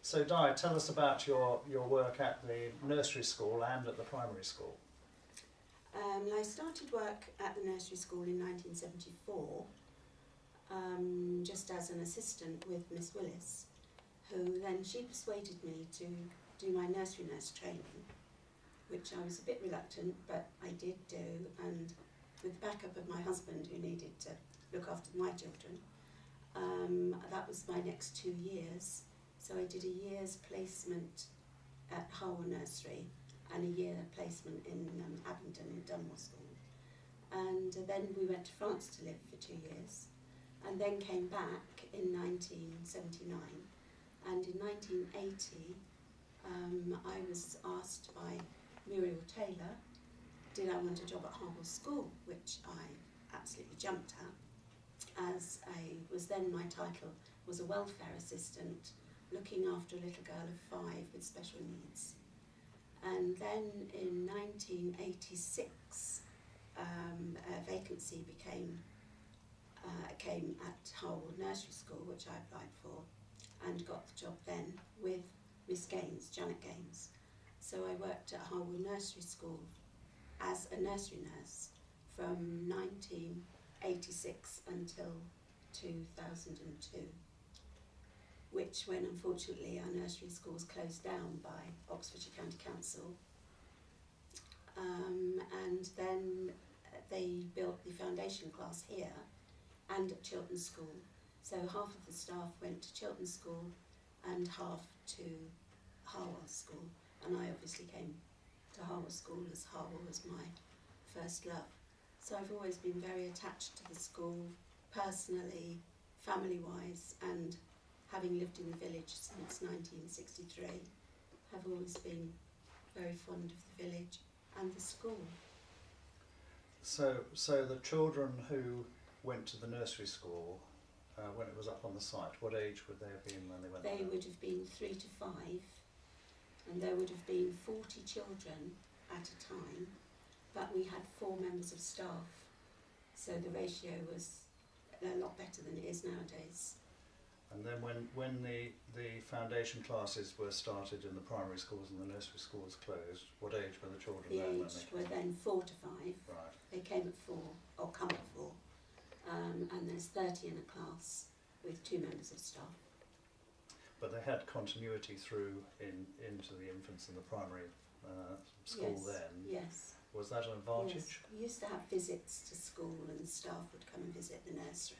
So Di, tell us about your work at the nursery school and at the primary school. I started work at the nursery school in 1974, just as an assistant with Miss Willis, who then she persuaded me to do my nursery nurse training, which I was a bit reluctant, but I did do, and with the backup of my husband who needed to look after my children, that was my next 2 years. So I did a year's placement at Harwell Nursery and a year placement in Abingdon in Dunmore School. And then we went to France to live for 2 years, and then came back in 1979. And in 1980, I was asked by Muriel Taylor, did I want a job at Harwell School, which I absolutely jumped at, as my title was a welfare assistant, looking after a little girl of 5 with special needs. And then in 1986, a vacancy came at Harwell Nursery School, which I applied for, and got the job then with Miss Gaines, Janet Gaines. So I worked at Harwell Nursery School as a nursery nurse from 1986 until 2002, which when unfortunately our nursery school was closed down by Oxfordshire County Council. And then they built the foundation class here and at Chiltern School. So half of the staff went to Chiltern School and half to Harwell School. And I obviously came to Harwell School as Harwell was my first love. So I've always been very attached to the school, personally, family-wise, and having lived in the village since 1963, have always been very fond of the village and the school. So the children who went to the nursery school, when it was up on the site, what age would they have been when they went there? They would have been 3 to 5, and there would have been 40 children at a time, but we had 4 members of staff, so the ratio was a lot better than it is nowadays. And then when the foundation classes were started in the primary schools and the nursery schools closed, what age were the children The then? age were then 4 to 5. Right. They came at 4, or come at 4, and there's 30 in a class with 2 members of staff. But they had continuity through into the infants and the primary school Yes, then. yes. Was that an advantage? Yes. We used to have visits to school, and the staff would come and visit the nursery,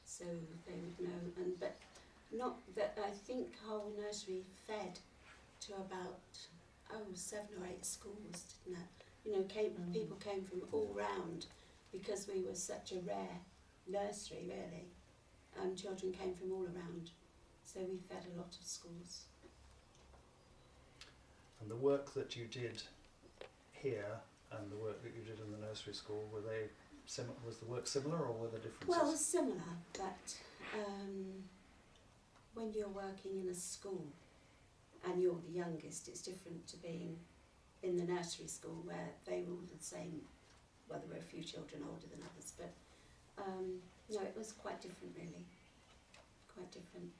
so they would know. But not that I think Harwell Nursery fed to about 7 or 8 schools, didn't it? You know, people came from all round because we were such a rare nursery, really. Children came from all around, so we fed a lot of schools. And the work that you did here and the work that you did in the nursery school, were they was the work similar, or were there differences? Well, similar, but when you're working in a school and you're the youngest, it's different to being in the nursery school where they were all the same. Well, there were a few children older than others, but no, it was quite different, really. Quite different.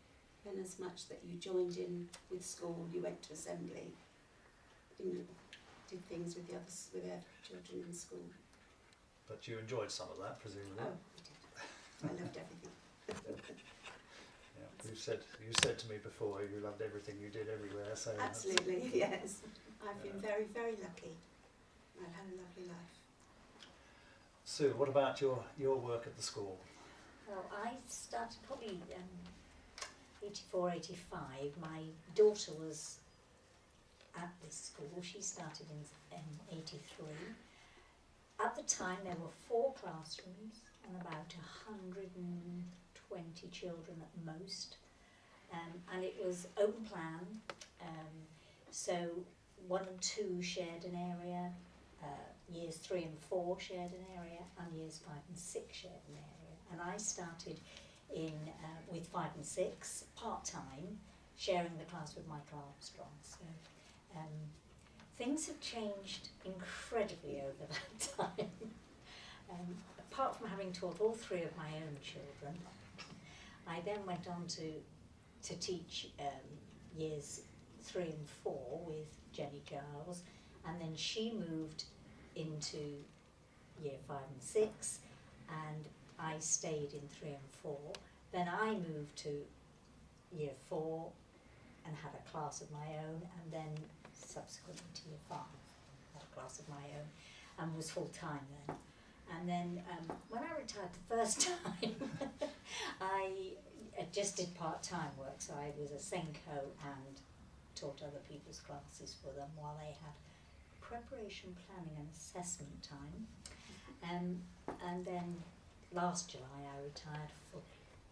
In as much that you joined in with school, you went to assembly, you know, did things with the other children in school. But you enjoyed some of that, presumably. Oh, I did. I loved everything. Yeah. You said to me before you loved everything you did everywhere. So absolutely, yes. I've been very, very lucky. I've had a lovely life. Sue, what about your work at the school? Well, I started probably 84, 85. My daughter was at this school. She started in 83. At the time there were 4 classrooms and about 120 children at most, and it was open plan, so 1 and 2 shared an area, years 3 and 4 shared an area, and years 5 and 6 shared an area. And I started with 5 and 6 part-time, sharing the class with Michael Armstrong. So things have changed incredibly over that time. Apart from having taught all 3 of my own children, I then went on to teach years 3 and 4 with Jenny Giles, and then she moved into year 5 and 6, and I stayed in 3 and 4. Then I moved to year 4 and had a class of my own, and then subsequently to year 5 had a class of my own, and was full time then. And then when I retired the first time, I just did part-time work, so I was a Senko and taught other people's classes for them while they had preparation, planning and assessment time. And then last July I retired fully.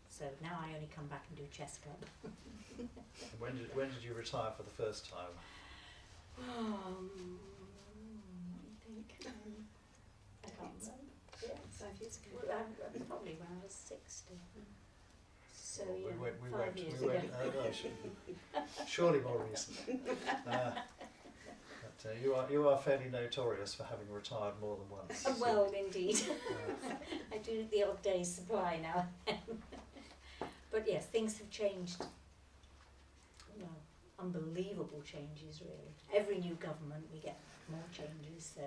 So now I only come back and do chess club. When did you retire for the first time? What do you think? I can't remember. Yeah. 5 years ago. Well, probably when I was 60. So Well, yeah, we 5 went, years we ago. went, surely more recent. But you are fairly notorious for having retired more than once. So, Well, indeed. I do the odd day's supply now. But yes, things have changed. Well, unbelievable changes really. Every new government we get more changes. So,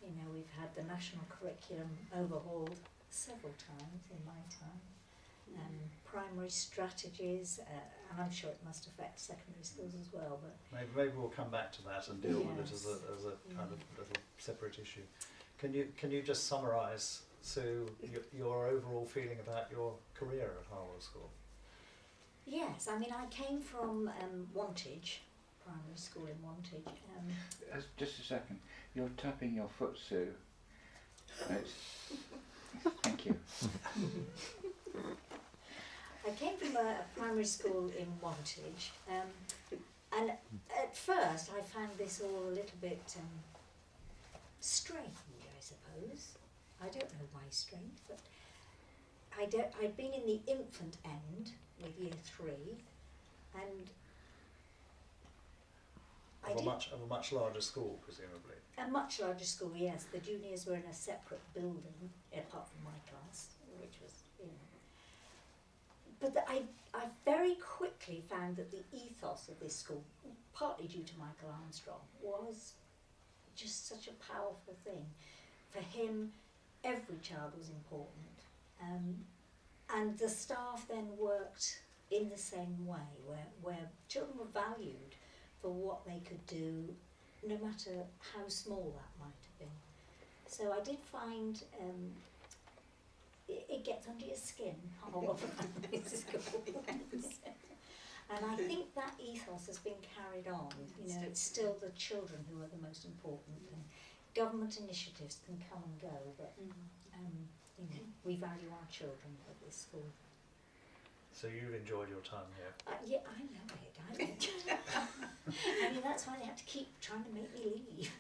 you know, we've had the national curriculum overhauled several times in my time. Primary strategies, and I'm sure it must affect secondary schools as well. But maybe we'll come back to that and deal with it Yes. as a kind of little separate issue. Can you just summarise, Sue, your overall feeling about your career at Harwell School? yes, I mean, I came from Wantage, primary school in Wantage. Just a second. You're tapping your foot, Sue. Thank you. I came from a primary school in Wantage, and at first I found this all a little bit strange, I suppose. I don't know why strange, but I'd been in the infant end with year 3, and Of a much larger school, presumably. a much larger school, yes. The juniors were in a separate building, apart from my class, which was, you know. But I very quickly found that the ethos of this school, partly due to Michael Armstrong, was just such a powerful thing. For him, every child was important. And the staff then worked in the same way, where children were valued for what they could do, no matter how small that might have been. So I did find it gets under your skin, Harwell Primary School. And I think that ethos has been carried on. You know, it's still the children who are the most important. And government initiatives can come and go, but you know, we value our children at this school. So you've enjoyed your time here. Yeah, I know it. I know it. I mean, that's why they had to keep trying to make me leave.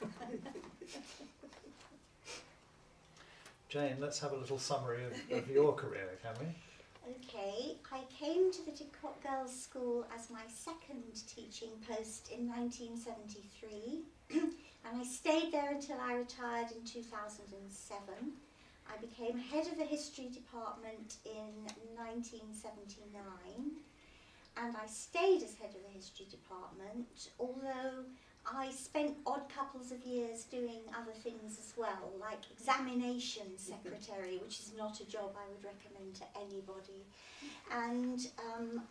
Jane, let's have a little summary of your career, can we? Okay, I came to the Didcot Girls' School as my second teaching post in 1973 and I stayed there until I retired in 2007. I became head of the history department in 1979 and I stayed as head of the history department, although I spent odd couples of years doing other things as well, like examination secretary, which is not a job I would recommend to anybody. And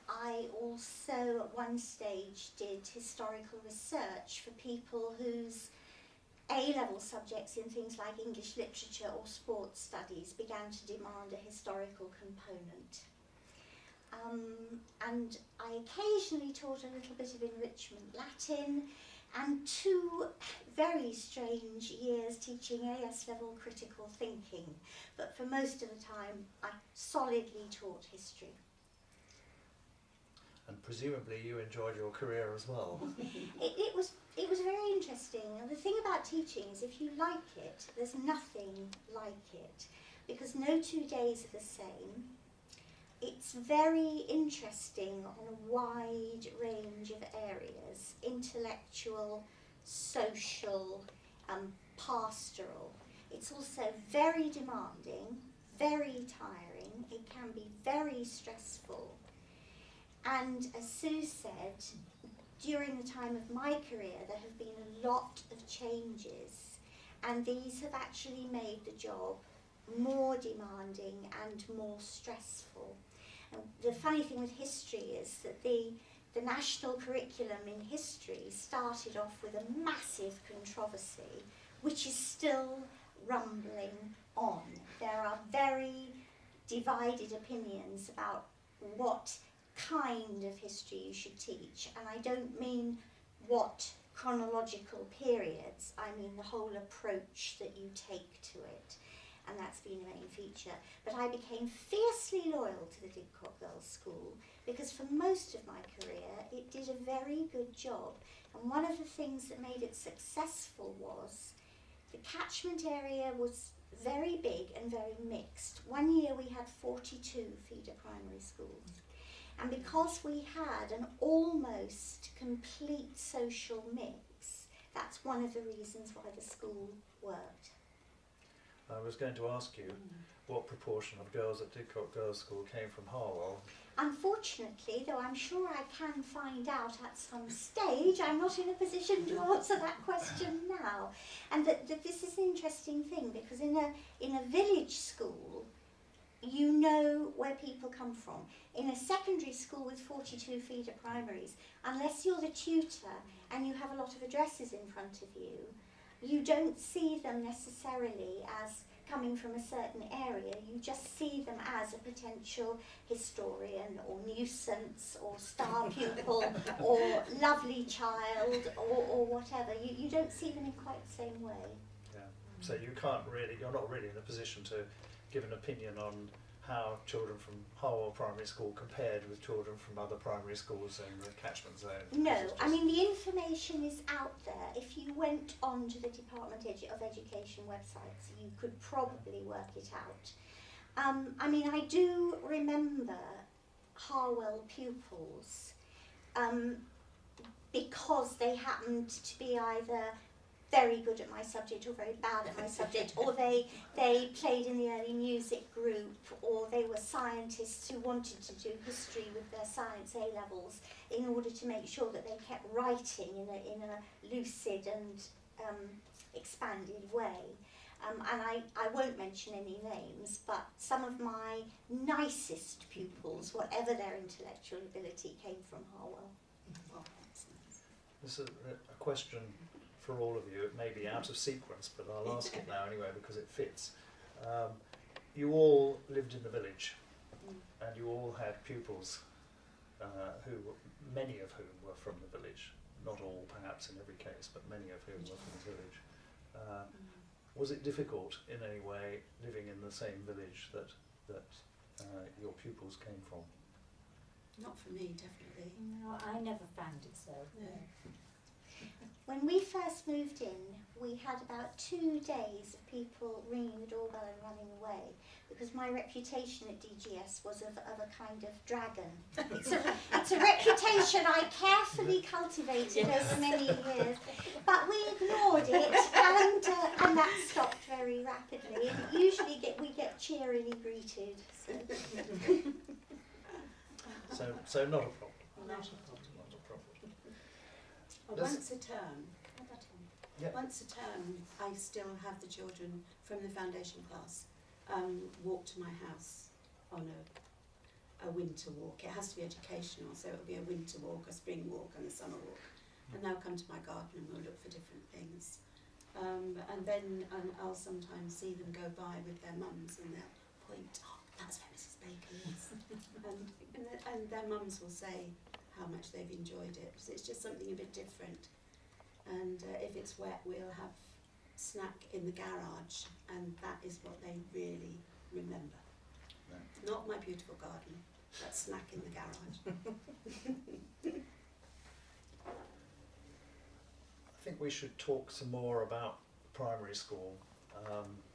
I also at one stage did historical research for people whose A-level subjects in things like English literature or sports studies began to demand a historical component. And I occasionally taught a little bit of enrichment Latin, and 2 very strange years teaching AS level critical thinking, but for most of the time I solidly taught history. And presumably you enjoyed your career as well. It was very interesting, and the thing about teaching is if you like it, there's nothing like it, because no 2 days are the same. It's very interesting on a wide range of areas, intellectual, social, pastoral. It's also very demanding, very tiring, it can be very stressful. And as Sue said, during the time of my career, there have been a lot of changes, and these have actually made the job more demanding and more stressful. And the funny thing with history is that the national curriculum in history started off with a massive controversy, which is still rumbling on. There are very divided opinions about what kind of history you should teach, and I don't mean what chronological periods, I mean the whole approach that you take to it, and that's been a main feature. But I became fiercely loyal to the Didcot Girls' School because for most of my career it did a very good job, and one of the things that made it successful was the catchment area was very big and very mixed. One year we had 42 feeder primary schools. And because we had an almost complete social mix, that's one of the reasons why the school worked. I was going to ask you what proportion of girls at Didcot Girls' School came from Harwell. Unfortunately, though I'm sure I can find out at some stage, I'm not in a position to answer that question now. And this is an interesting thing, because in a village school, you know where people come from. In a secondary school with 42 feeder primaries, unless you're the tutor and you have a lot of addresses in front of you, you don't see them necessarily as coming from a certain area. You just see them as a potential historian or nuisance or star pupil or lovely child or whatever. You don't see them in quite the same way. Yeah. So you're not really in a position to give an opinion on how children from Harwell Primary School compared with children from other primary schools in the catchment zone. No, I mean the information is out there. If you went on to the Department of Education websites, you could probably work it out. I mean, I do remember Harwell pupils because they happened to be either very good at my subject or very bad at my subject, or they played in the early music group, or they were scientists who wanted to do history with their science A-levels in order to make sure that they kept writing in a lucid and expanded way. And I won't mention any names, but some of my nicest pupils, whatever their intellectual ability, came from Harwell. Well, that's nice. This is a question for all of you. It may be out of sequence, but I'll ask it now anyway because it fits. You all lived in the village, and you all had pupils many of whom were from the village. Not all, perhaps, in every case, but many of whom were from the village. Was it difficult in any way living in the same village that your pupils came from? Not for me, definitely. No, I never found it so. No. When we first moved in, we had about 2 days of people ringing the doorbell and running away, because my reputation at DGS was of a kind of dragon. It's a reputation I carefully cultivated over many years, but we ignored it, and that stopped very rapidly. And usually we get cheerily greeted. So not a problem. Not a problem. Once a term, Yep. once a term, I still have the children from the foundation class walk to my house on a winter walk. It has to be educational, so it'll be a winter walk, a spring walk, and a summer walk. And they'll come to my garden and we'll look for different things. And then I'll sometimes see them go by with their mums and they'll point, oh, that's where Mrs. Baker is. and their mums will say how much they've enjoyed it. So it's just something a bit different. And if it's wet, we'll have snack in the garage, and that is what they really remember. Yeah. Not my beautiful garden, but snack in the garage. I think we should talk some more about primary school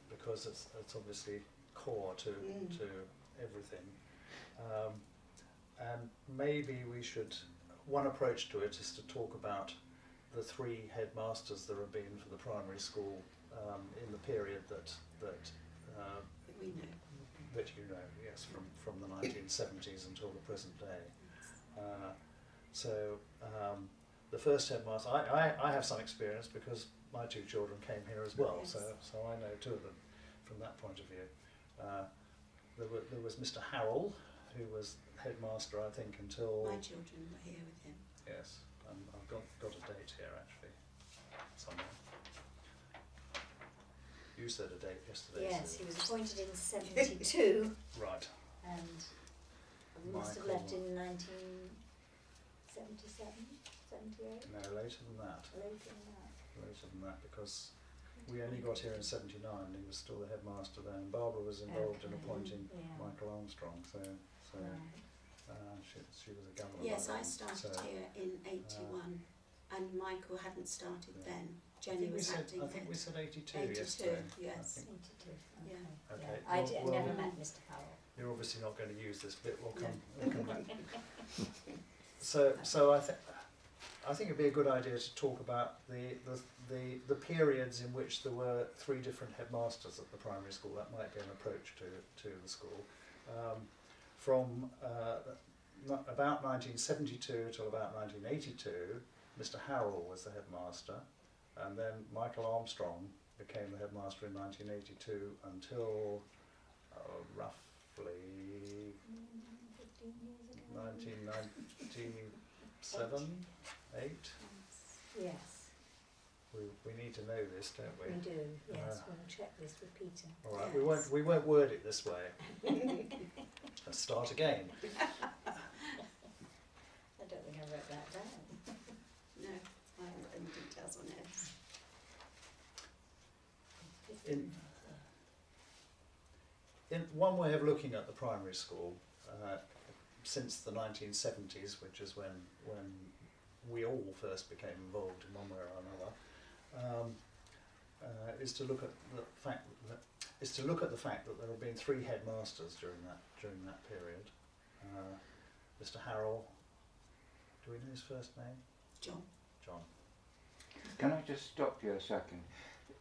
because it's obviously core to everything. And maybe we should, one approach to it is to talk about the 3 headmasters there have been for the primary school in the period that We know. that you know, yes, from the 1970s until the present day. The first headmaster, I have some experience because my two children came here as well, Yes. so I know two of them from that point of view. There was Mr. Harwell, who was headmaster, I think, until... My children were here with him. Yes, I've got a date here actually, somewhere. You said a date yesterday. Yes, Sue. he was appointed in 72 Right. and must have left in 1977, 78, No, later than that. later than that. Later than that, because we only got here in '79. He was still the headmaster then. Barbara was involved in Okay, appointing yeah. Michael Armstrong, so Right. she was a governor. Yes, by I then, started so, here in 81 and Michael hadn't started Yeah. then. I Jenny think we was said acting I think we head. said 82 82, yesterday. yes. I think. 82, okay. Yeah. Okay, I well- never well- met Mr. Howell. You're obviously not going to use this bit. We'll No. come back. So I think it'd be a good idea to talk about the periods in which there were three different headmasters at the primary school. That might be an approach to the school. From about 1972 till about 1982, Mr. Harwell was the headmaster, and then Michael Armstrong became the headmaster in 1982 until roughly 15 years ago. 1997, 8. Yes, We need to know this, don't we? we do. Yes, we'll check this with Peter. All right, Yes. we won't word it this way. Let's start again. I don't think I wrote that down. No, I haven't got any details on it. In one way of looking at the primary school, since the 1970s, which is when we all first became involved in one way or another, is to look at the fact that there have been three headmasters during that period. Mr. Harrell, do we know his first name? John. John. Can I just stop you a second?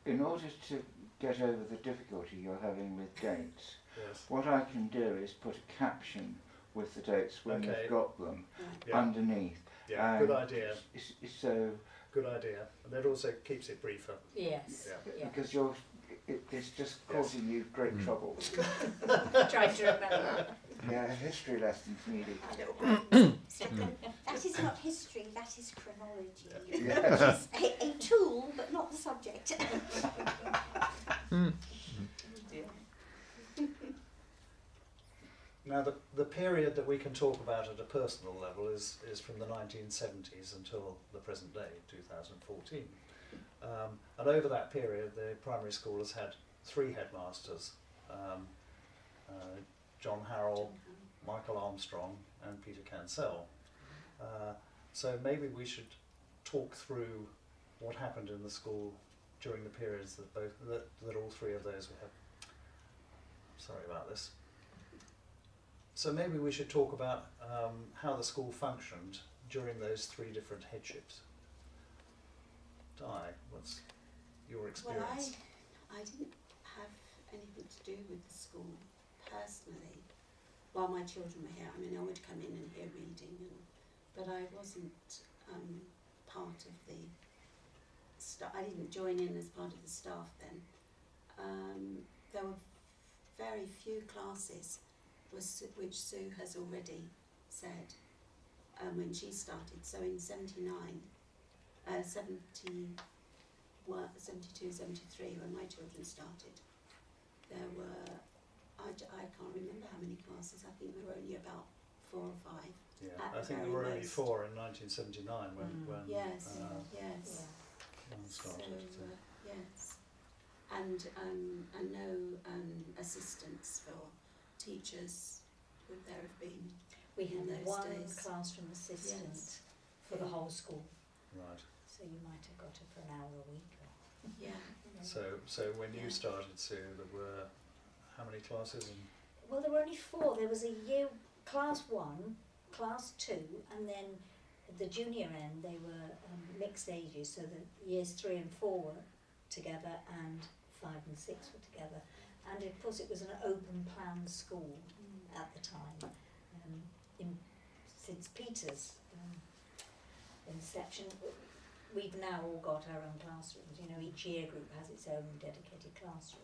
In order to get over the difficulty you're having with dates, Yes. what I can do is put a caption with the dates when Okay. you've got them Right. Yeah. underneath. Yeah. Good idea. So, Good idea. And that also keeps it briefer. Yes. Yeah. Yeah. because it's just Yes. causing you great trouble. Trying to remember. Yeah, history lessons needed. That is not history, that is chronology. Yes. Which is a tool, but not the subject. Now, the period that we can talk about at a personal level is from the 1970s until the present day, 2014. And over that period, the primary school has had three headmasters, John Harrell, Michael Armstrong and Peter Cancel. So maybe we should talk through what happened in the school during the periods that all three of those we had. Sorry about this. So maybe we should talk about how the school functioned during those three different headships. Di, what's your experience? Well, I didn't have anything to do with the school personally while my children were here. I mean, I would come in and hear reading, but I wasn't part of the staff. I didn't join in as part of the staff then. There were very few classes which Sue has already said when she started. So in 72, 73, when my children started, there were, I can't remember how many classes. I think there were only about 4 or 5. Yeah, at I the think there very were only most. 4 in 1979 when Yes, uh, yes. when I So, started. yes. And no assistants for teachers. Would there have been? We In had those one days. classroom assistant Yes. for the whole school, Right. so you might have got her for an hour a week. Or, Yeah. So when you Yeah. started, Sue, there were how many classes? well, there were only 4. There was a year, class 1, class 2, and then at the junior end they were mixed ages, so that years 3 and 4 were together and 5 and 6 were together. And of course it was an open plan school at the time. Since since Peter's inception, we've now all got our own classrooms. You know, each year group has its own dedicated classroom.